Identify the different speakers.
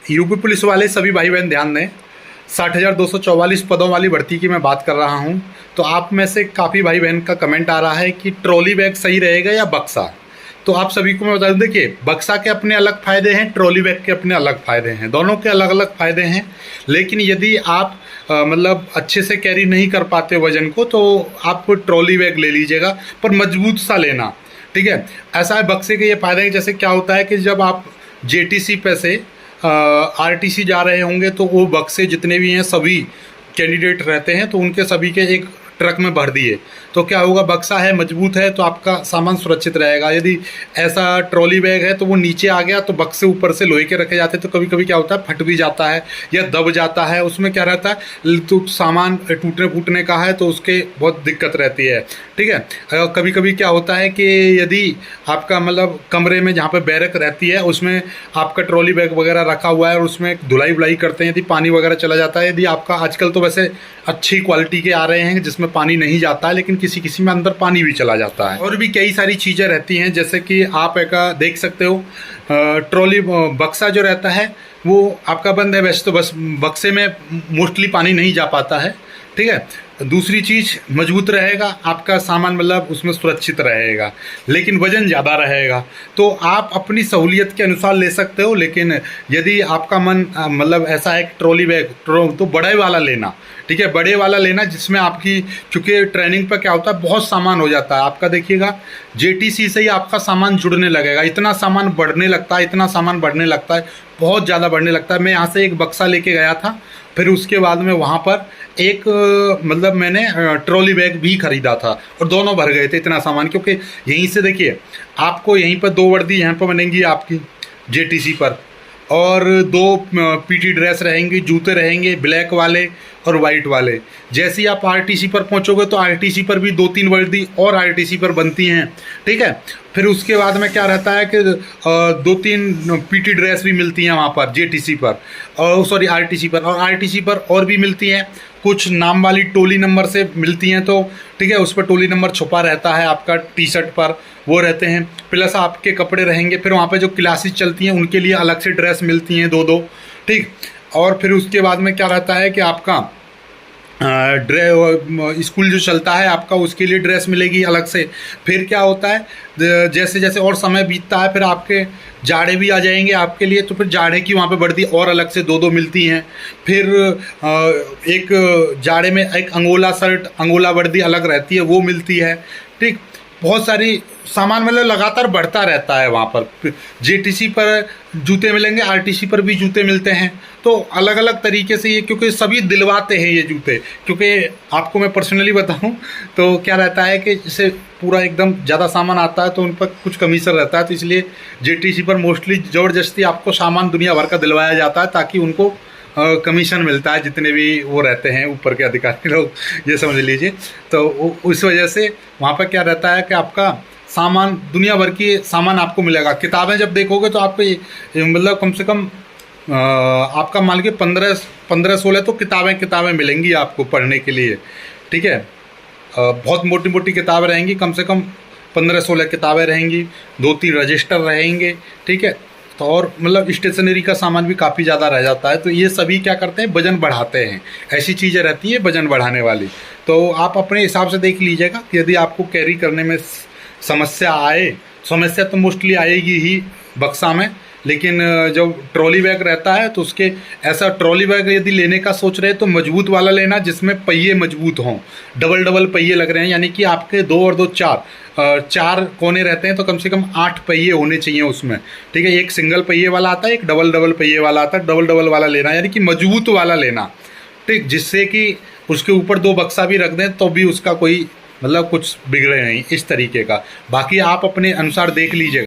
Speaker 1: UP police वाले सभी भाई बहन ध्यान दें, 60,244 पदों वाली भर्ती की मैं बात कर रहा हूं। तो आप में से काफ़ी भाई बहन का कमेंट आ रहा है कि ट्रॉली बैग सही रहेगा या बक्सा। तो आप सभी को मैं बता दूं, देखिए बक्सा के अपने अलग फ़ायदे हैं, ट्रॉली बैग के अपने अलग फ़ायदे हैं, दोनों के अलग अलग फ़ायदे हैं। लेकिन यदि आप मतलब अच्छे से कैरी नहीं कर पाते वजन को, तो आप ट्रॉली बैग ले लीजिएगा, पर मजबूत सा लेना, ठीक है। ऐसा है, बक्से के ये फ़ायदे हैं, जैसे क्या होता है कि जब आप जेटीसी पे से आरटीसी जा रहे होंगे तो वो बक्से जितने भी हैं सभी कैंडिडेट रहते हैं, तो उनके सभी के एक ट्रक में भर दिए, तो क्या होगा, बक्सा है, मजबूत है, तो आपका सामान सुरक्षित रहेगा। यदि ऐसा ट्रॉली बैग है तो वो नीचे आ गया तो बक्से ऊपर से लोहे के रखे जाते हैं, तो कभी कभी क्या होता है फट भी जाता है या दब जाता है, उसमें क्या रहता है, तो सामान टूटने फूटने का है तो उसके बहुत दिक्कत रहती है, ठीक है। कभी कभी क्या होता है कि यदि आपका मतलब कमरे में जहाँ पर बैरक रहती है उसमें आपका ट्रॉली बैग वगैरह रखा हुआ है और उसमें धुलाई वुलाई करते हैं, यदि पानी वगैरह चला जाता है, यदि आपका आजकल तो वैसे अच्छी क्वालिटी के आ रहे हैं जिसमें पानी नहीं जाता है, लेकिन किसी किसी में अंदर पानी भी चला जाता है। और भी कई सारी चीज़ें रहती हैं, जैसे कि आप एक देख सकते हो, ट्रॉली बक्सा जो रहता है वो आपका बंद है, वैसे तो बस बक्से में मोस्टली पानी नहीं जा पाता है, ठीक है। दूसरी चीज़, मजबूत रहेगा आपका सामान, मतलब उसमें सुरक्षित रहेगा, लेकिन वज़न ज़्यादा रहेगा। तो आप अपनी सहूलियत के अनुसार ले सकते हो, लेकिन यदि आपका मन मतलब ऐसा है कि ट्रॉली बैग तो बड़े वाला लेना, ठीक है, बड़े वाला लेना जिसमें आपकी, चूँकि ट्रेनिंग पर क्या होता है बहुत सामान हो जाता है आपका, देखिएगा जेटीसी से ही आपका सामान जुड़ने लगेगा, इतना सामान बढ़ने लगता है, इतना सामान बढ़ने लगता है, बहुत ज़्यादा बढ़ने लगता है। मैं यहाँ से एक बक्सा लेके गया था, फिर उसके बाद में वहाँ पर एक मतलब मैंने ट्रॉली बैग भी खरीदा था और दोनों भर गए थे इतना सामान, क्योंकि यहीं से देखिए आपको यहीं पर 2 वर्दी यहाँ पर बनेंगी आपकी जेटीसी पर, और 2 पीटी ड्रेस रहेंगी, जूते रहेंगे ब्लैक वाले और वाइट वाले। जैसे ही आप आरटीसी पर पहुंचोगे तो आरटीसी पर भी 2-3 वर्दी और आरटीसी पर बनती हैं, ठीक है। फिर उसके बाद में क्या रहता है कि 2-3 पीटी ड्रेस भी मिलती हैं वहाँ पर जेटीसी पर, और सॉरी आरटीसी पर, और आरटीसी पर और भी मिलती हैं, कुछ नाम वाली टोली नंबर से मिलती हैं, तो ठीक है उस पर टोली नंबर छुपा रहता है आपका टी शर्ट पर, वो रहते हैं, प्लस आपके कपड़े रहेंगे। फिर वहाँ पे जो क्लासेस चलती हैं उनके लिए अलग से ड्रेस मिलती हैं 2-2, ठीक। और फिर उसके बाद में क्या रहता है कि आपका स्कूल जो चलता है आपका उसके लिए ड्रेस मिलेगी अलग से। फिर क्या होता है, जैसे जैसे और समय बीतता है फिर आपके जाड़े भी आ जाएंगे आपके लिए, तो फिर जाड़े की वहाँ पे वर्दी और अलग से 2-2 मिलती हैं। फिर एक जाड़े में एक अंगोला शर्ट, अंगोला वर्दी अलग रहती है, वो मिलती है, ठीक। बहुत सारी सामान मतलब लगातार बढ़ता रहता है वहाँ पर। जेटीसी पर जूते मिलेंगे, आरटीसी पर भी जूते मिलते हैं, तो अलग अलग तरीके से ये, क्योंकि सभी दिलवाते हैं ये जूते, क्योंकि आपको मैं पर्सनली बताऊं तो क्या रहता है कि जैसे पूरा एकदम ज़्यादा सामान आता है तो उन पर कुछ कमीशन रहता है, तो इसलिए जेटीसी पर मोस्टली ज़बरदस्ती आपको सामान दुनिया भर का दिलवाया जाता है ताकि उनको कमीशन मिलता है, जितने भी वो रहते हैं ऊपर के अधिकारी लोग, ये समझ लीजिए। तो उस वजह से वहाँ पर क्या रहता है कि आपका सामान दुनिया भर की सामान आपको मिलेगा। किताबें जब देखोगे तो आपको मतलब कम से कम आपका मान के 15-16 तो किताबें मिलेंगी आपको पढ़ने के लिए, ठीक है। बहुत मोटी मोटी किताबें रहेंगी, कम से कम 15-16 किताबें रहेंगी, 2-3 रजिस्टर रहेंगे, ठीक है। तो और मतलब स्टेशनरी का सामान भी काफ़ी ज़्यादा रह जाता है, तो ये सभी क्या करते हैं, वजन बढ़ाते हैं, ऐसी चीज़ें रहती हैं वजन बढ़ाने वाली। तो आप अपने हिसाब से देख लीजिएगा कि यदि आपको कैरी करने में समस्या आए, समस्या तो मोस्टली आएगी ही बक्सा में, लेकिन जब ट्रॉली बैग रहता है तो उसके ऐसा ट्रॉली बैग यदि लेने का सोच रहे हैं तो मजबूत वाला लेना जिसमें पहिए मजबूत हों, डबल पहिए लग रहे हैं, यानी कि आपके 2 और 2 4 कोने रहते हैं, तो कम से कम 8 पहिए होने चाहिए उसमें, ठीक है। एक सिंगल पहिए वाला आता है, एक डबल पहिए वाला आता है, डबल वाला लेना, यानी कि मजबूत वाला लेना, ठीक, जिससे कि उसके ऊपर 2 बक्सा भी रख दें तो भी उसका कोई मतलब कुछ बिगड़े नहीं, इस तरीके का। बाकी आप अपने अनुसार देख लीजिएगा।